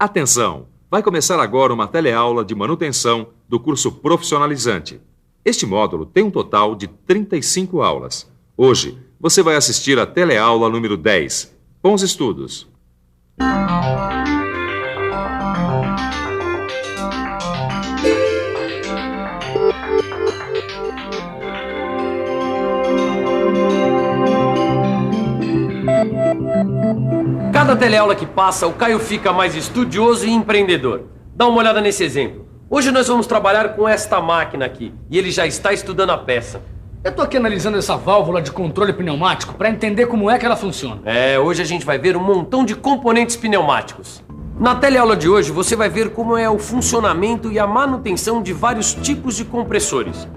Atenção! Vai começar agora uma teleaula de manutenção do curso profissionalizante. Este módulo tem um total de 35 aulas. Hoje, você vai assistir a teleaula número 10. Bons estudos! Cada teleaula que passa, o Caio fica mais estudioso e empreendedor. Dá uma olhada nesse exemplo. Hoje nós vamos trabalhar com esta máquina aqui, e ele já está estudando a peça. Eu tô aqui analisando essa válvula de controle pneumático para entender como é que ela funciona. Hoje a gente vai ver um montão de componentes pneumáticos. Na teleaula de hoje você vai ver como é o funcionamento e a manutenção de vários tipos de compressores.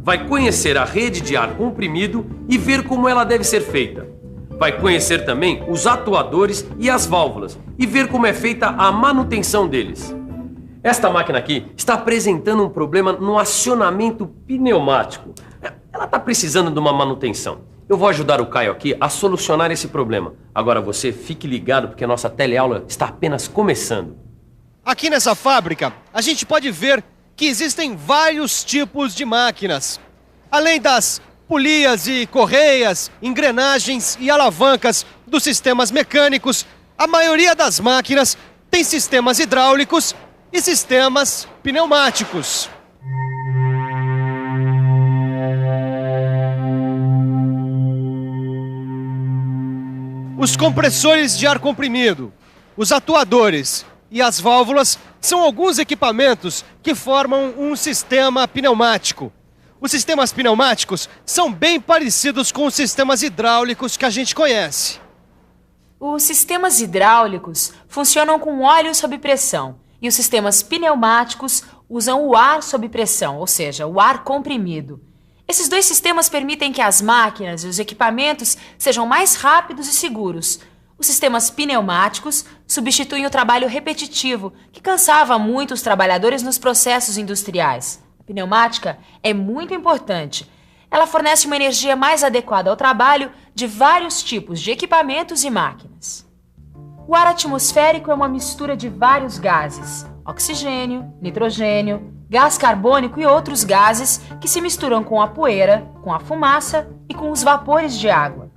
Vai conhecer a rede de ar comprimido e ver como ela deve ser feita. Vai conhecer também os atuadores e as válvulas e ver como é feita a manutenção deles. Esta máquina aqui está apresentando um problema no acionamento pneumático. Ela está precisando de uma manutenção. Eu vou ajudar o Caio aqui a solucionar esse problema. Agora você fique ligado porque a nossa teleaula está apenas começando. Aqui nessa fábrica, a gente pode ver que existem vários tipos de máquinas. Além das polias e correias, engrenagens e alavancas dos sistemas mecânicos, a maioria das máquinas tem sistemas hidráulicos e sistemas pneumáticos. Os compressores de ar comprimido, os atuadores e as válvulas são alguns equipamentos que formam um sistema pneumático. Os sistemas pneumáticos são bem parecidos com os sistemas hidráulicos que a gente conhece. Os sistemas hidráulicos funcionam com óleo sob pressão e os sistemas pneumáticos usam o ar sob pressão, ou seja, o ar comprimido. Esses dois sistemas permitem que as máquinas e os equipamentos sejam mais rápidos e seguros. Os sistemas pneumáticos substituem o trabalho repetitivo, que cansava muito os trabalhadores nos processos industriais. A pneumática é muito importante. Ela fornece uma energia mais adequada ao trabalho de vários tipos de equipamentos e máquinas. O ar atmosférico é uma mistura de vários gases: oxigênio, nitrogênio, gás carbônico e outros gases que se misturam com a poeira, com a fumaça e com os vapores de água.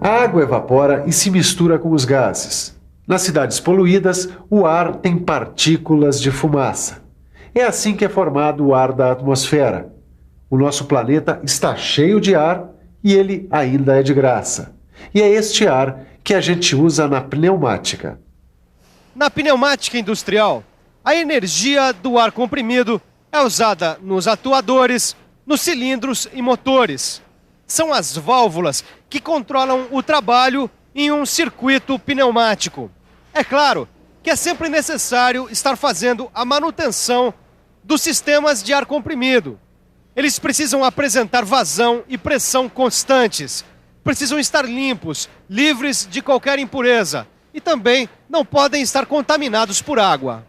A água evapora e se mistura com os gases. Nas cidades poluídas, o ar tem partículas de fumaça. É assim que é formado o ar da atmosfera. O nosso planeta está cheio de ar e ele ainda é de graça. E é este ar que a gente usa na pneumática. Na pneumática industrial, a energia do ar comprimido é usada nos atuadores, nos cilindros e motores. São as válvulas que controlam o trabalho em um circuito pneumático. É claro que é sempre necessário estar fazendo a manutenção dos sistemas de ar comprimido. Eles precisam apresentar vazão e pressão constantes. Precisam estar limpos, livres de qualquer impureza. E também não podem estar contaminados por água.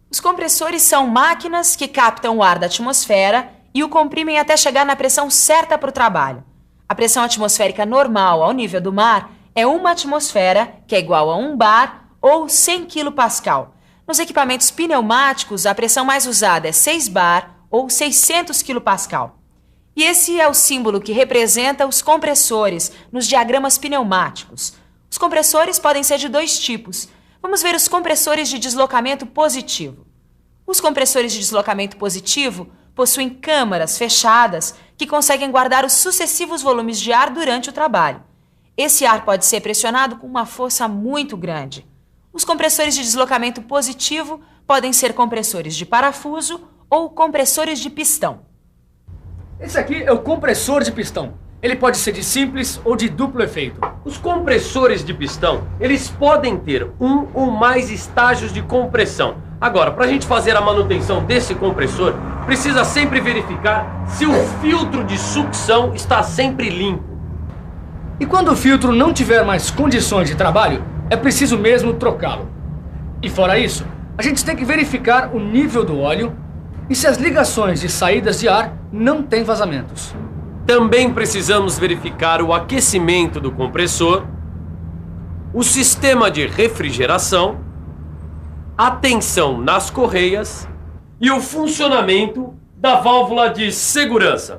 Os compressores são máquinas que captam o ar da atmosfera e o comprimem até chegar na pressão certa para o trabalho. A pressão atmosférica normal ao nível do mar é 1 atmosfera, que é igual a 1 bar ou 100 kPa. Nos equipamentos pneumáticos, a pressão mais usada é 6 bar ou 600 kPa. E esse é o símbolo que representa os compressores nos diagramas pneumáticos. Os compressores podem ser de dois tipos. Vamos ver os compressores de deslocamento positivo. Os compressores de deslocamento positivo possuem câmaras fechadas que conseguem guardar os sucessivos volumes de ar durante o trabalho. Esse ar pode ser pressionado com uma força muito grande. Os compressores de deslocamento positivo podem ser compressores de parafuso ou compressores de pistão. Esse aqui é o compressor de pistão. Ele pode ser de simples ou de duplo efeito. Os compressores de pistão, eles podem ter um ou mais estágios de compressão. Agora, para a gente fazer a manutenção desse compressor, precisa sempre verificar se o filtro de sucção está sempre limpo. E quando o filtro não tiver mais condições de trabalho, é preciso mesmo trocá-lo. E fora isso, a gente tem que verificar o nível do óleo e se as ligações de saídas de ar não têm vazamentos. Também precisamos verificar o aquecimento do compressor, o sistema de refrigeração a tensão nas correias e o funcionamento da válvula de segurança.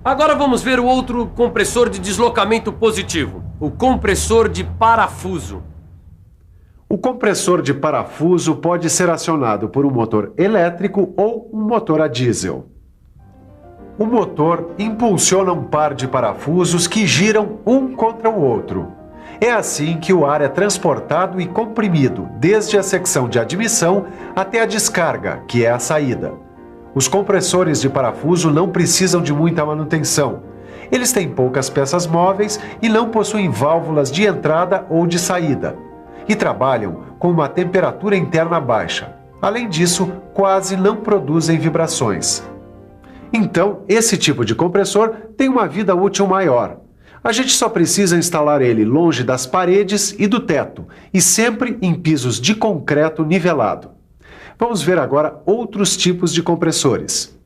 Agora vamos ver o outro compressor de deslocamento positivo, o compressor de parafuso. O compressor de parafuso pode ser acionado por um motor elétrico ou um motor a diesel. O motor impulsiona um par de parafusos que giram um contra o outro. É assim que o ar é transportado e comprimido, desde a secção de admissão até a descarga, que é a saída. Os compressores de parafuso não precisam de muita manutenção. Eles têm poucas peças móveis e não possuem válvulas de entrada ou de saída. E trabalham com uma temperatura interna baixa. Além disso, quase não produzem vibrações. Então, esse tipo de compressor tem uma vida útil maior. A gente só precisa instalar ele longe das paredes e do teto, e sempre em pisos de concreto nivelado. Vamos ver agora outros tipos de compressores.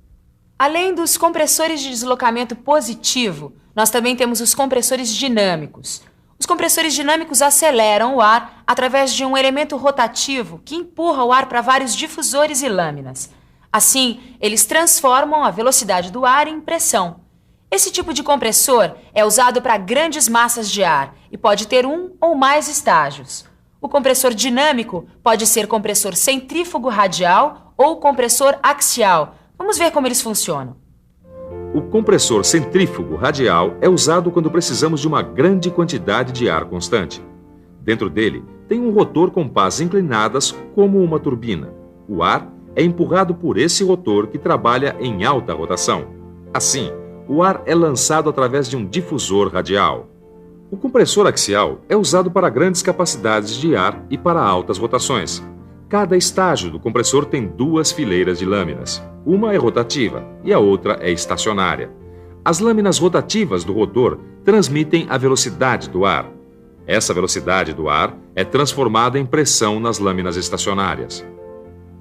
Além dos compressores de deslocamento positivo, nós também temos os compressores dinâmicos. Os compressores dinâmicos aceleram o ar através de um elemento rotativo que empurra o ar para vários difusores e lâminas. Assim, eles transformam a velocidade do ar em pressão. Esse tipo de compressor é usado para grandes massas de ar e pode ter um ou mais estágios. O compressor dinâmico pode ser compressor centrífugo radial ou compressor axial. Vamos ver como eles funcionam. O compressor centrífugo radial é usado quando precisamos de uma grande quantidade de ar constante. Dentro dele tem um rotor com pás inclinadas como uma turbina. O ar é empurrado por esse rotor que trabalha em alta rotação. Assim, o ar é lançado através de um difusor radial. O compressor axial é usado para grandes capacidades de ar e para altas rotações. Cada estágio do compressor tem duas fileiras de lâminas. Uma é rotativa e a outra é estacionária. As lâminas rotativas do rotor transmitem a velocidade do ar. Essa velocidade do ar é transformada em pressão nas lâminas estacionárias.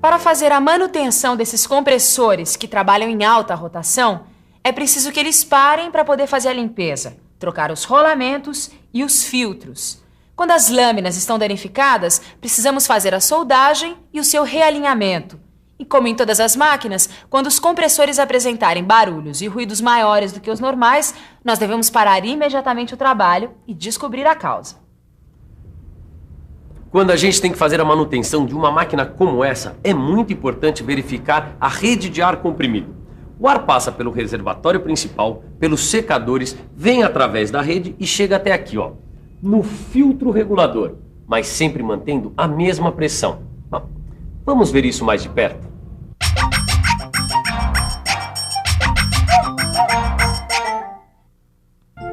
Para fazer a manutenção desses compressores que trabalham em alta rotação, é preciso que eles parem para poder fazer a limpeza, trocar os rolamentos e os filtros. Quando as lâminas estão danificadas, precisamos fazer a soldagem e o seu realinhamento. E como em todas as máquinas, quando os compressores apresentarem barulhos e ruídos maiores do que os normais, nós devemos parar imediatamente o trabalho e descobrir a causa. Quando a gente tem que fazer a manutenção de uma máquina como essa, é muito importante verificar a rede de ar comprimido. O ar passa pelo reservatório principal, pelos secadores, vem através da rede e chega até aqui, ó, no filtro regulador, mas sempre mantendo a mesma pressão. Vamos ver isso mais de perto?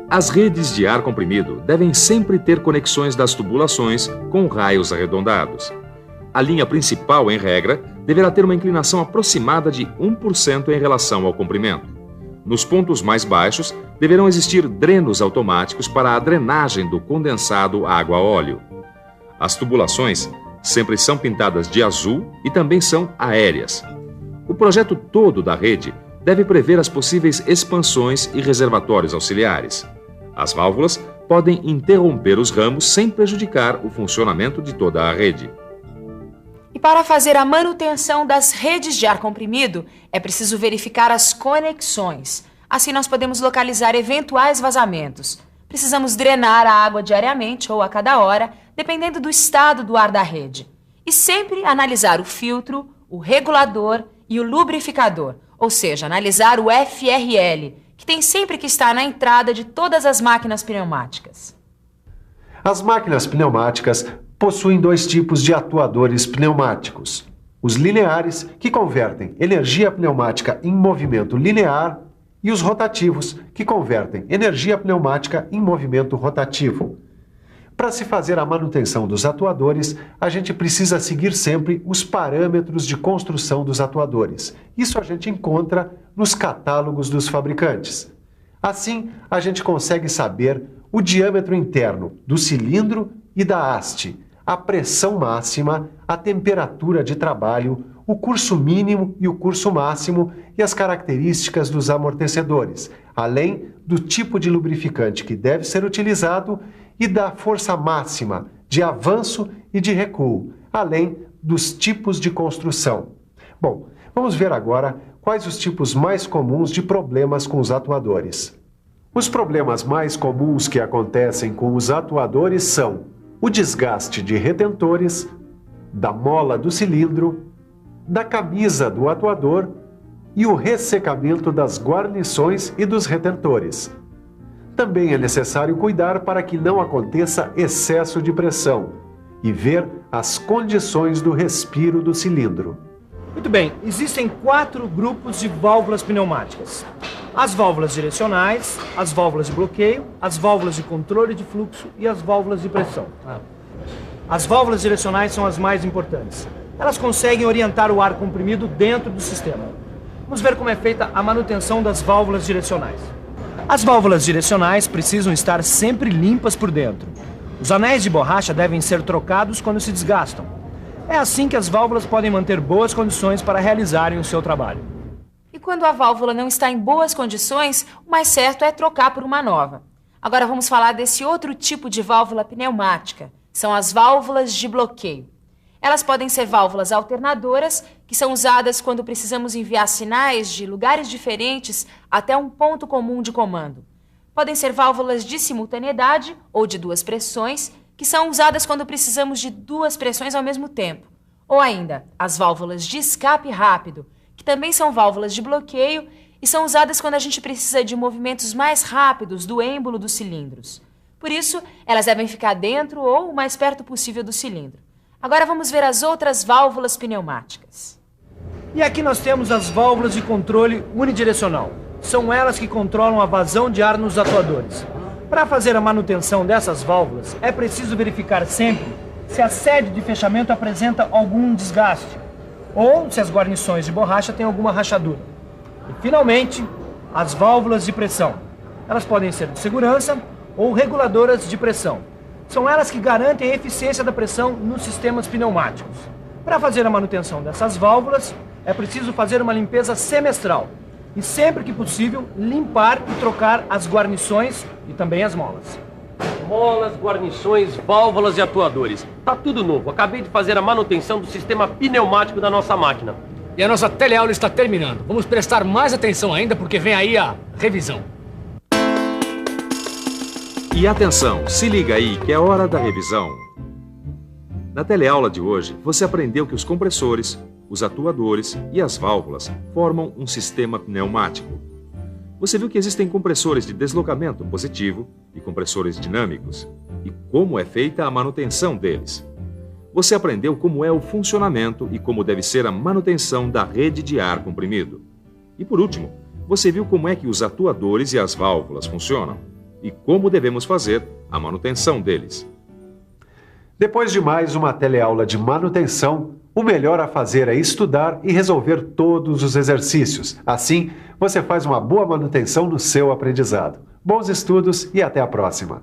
As redes de ar comprimido devem sempre ter conexões das tubulações com raios arredondados. A linha principal, em regra, deverá ter uma inclinação aproximada de 1% em relação ao comprimento. Nos pontos mais baixos, deverão existir drenos automáticos para a drenagem do condensado água-óleo. As tubulações sempre são pintadas de azul e também são aéreas. O projeto todo da rede deve prever as possíveis expansões e reservatórios auxiliares. As válvulas podem interromper os ramos sem prejudicar o funcionamento de toda a rede. E para fazer a manutenção das redes de ar comprimido, é preciso verificar as conexões. Assim nós podemos localizar eventuais vazamentos. Precisamos drenar a água diariamente ou a cada hora, dependendo do estado do ar da rede. E sempre analisar o filtro, o regulador e o lubrificador, ou seja, analisar o FRL, que tem sempre que estar na entrada de todas as máquinas pneumáticas. As máquinas pneumáticas possuem dois tipos de atuadores pneumáticos. Os lineares, que convertem energia pneumática em movimento linear, e os rotativos, que convertem energia pneumática em movimento rotativo. Para se fazer a manutenção dos atuadores, a gente precisa seguir sempre os parâmetros de construção dos atuadores. Isso a gente encontra nos catálogos dos fabricantes. Assim, a gente consegue saber o diâmetro interno do cilindro e da haste, a pressão máxima, a temperatura de trabalho, o curso mínimo e o curso máximo e as características dos amortecedores, além do tipo de lubrificante que deve ser utilizado e da força máxima de avanço e de recuo, além dos tipos de construção. Bom, vamos ver agora quais os tipos mais comuns de problemas com os atuadores. Os problemas mais comuns que acontecem com os atuadores são o desgaste de retentores, da mola do cilindro, da camisa do atuador e o ressecamento das guarnições e dos retentores. Também é necessário cuidar para que não aconteça excesso de pressão e ver as condições do respiro do cilindro. Muito bem, existem 4 grupos de válvulas pneumáticas. As válvulas direcionais, as válvulas de bloqueio, as válvulas de controle de fluxo e as válvulas de pressão. As válvulas direcionais são as mais importantes. Elas conseguem orientar o ar comprimido dentro do sistema. Vamos ver como é feita a manutenção das válvulas direcionais. As válvulas direcionais precisam estar sempre limpas por dentro. Os anéis de borracha devem ser trocados quando se desgastam. É assim que as válvulas podem manter boas condições para realizarem o seu trabalho. E quando a válvula não está em boas condições, o mais certo é trocar por uma nova. Agora vamos falar desse outro tipo de válvula pneumática. São as válvulas de bloqueio. Elas podem ser válvulas alternadoras, que são usadas quando precisamos enviar sinais de lugares diferentes até um ponto comum de comando. Podem ser válvulas de simultaneidade ou de 2 pressões, que são usadas quando precisamos de 2 pressões ao mesmo tempo. Ou ainda, as válvulas de escape rápido, que também são válvulas de bloqueio e são usadas quando a gente precisa de movimentos mais rápidos do êmbolo dos cilindros. Por isso, elas devem ficar dentro ou o mais perto possível do cilindro. Agora vamos ver as outras válvulas pneumáticas. E aqui nós temos as válvulas de controle unidirecional. São elas que controlam a vazão de ar nos atuadores. Para fazer a manutenção dessas válvulas, é preciso verificar sempre se a sede de fechamento apresenta algum desgaste ou se as guarnições de borracha têm alguma rachadura. E, finalmente, as válvulas de pressão. Elas podem ser de segurança ou reguladoras de pressão. São elas que garantem a eficiência da pressão nos sistemas pneumáticos. Para fazer a manutenção dessas válvulas, é preciso fazer uma limpeza semestral e, sempre que possível, limpar e trocar as guarnições e também as molas. Molas, guarnições, válvulas e atuadores. Tá tudo novo. Acabei de fazer a manutenção do sistema pneumático da nossa máquina. E a nossa teleaula está terminando. Vamos prestar mais atenção ainda porque vem aí a revisão. E atenção, se liga aí que é hora da revisão. Na teleaula de hoje, você aprendeu que os compressores, os atuadores e as válvulas formam um sistema pneumático. Você viu que existem compressores de deslocamento positivo e compressores dinâmicos, e como é feita a manutenção deles. Você aprendeu como é o funcionamento e como deve ser a manutenção da rede de ar comprimido. E por último, você viu como é que os atuadores e as válvulas funcionam e como devemos fazer a manutenção deles. Depois de mais uma teleaula de manutenção, o melhor a fazer é estudar e resolver todos os exercícios. Assim, você faz uma boa manutenção no seu aprendizado. Bons estudos e até a próxima!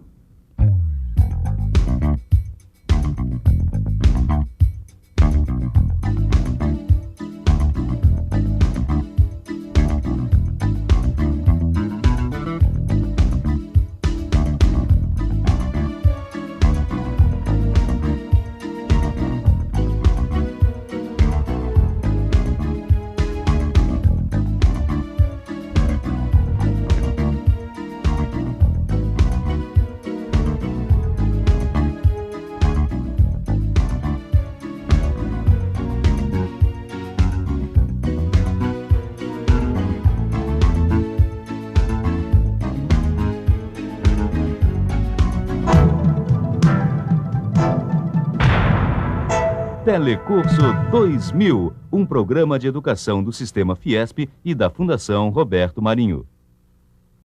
Telecurso 2000, um programa de educação do Sistema Fiesp e da Fundação Roberto Marinho.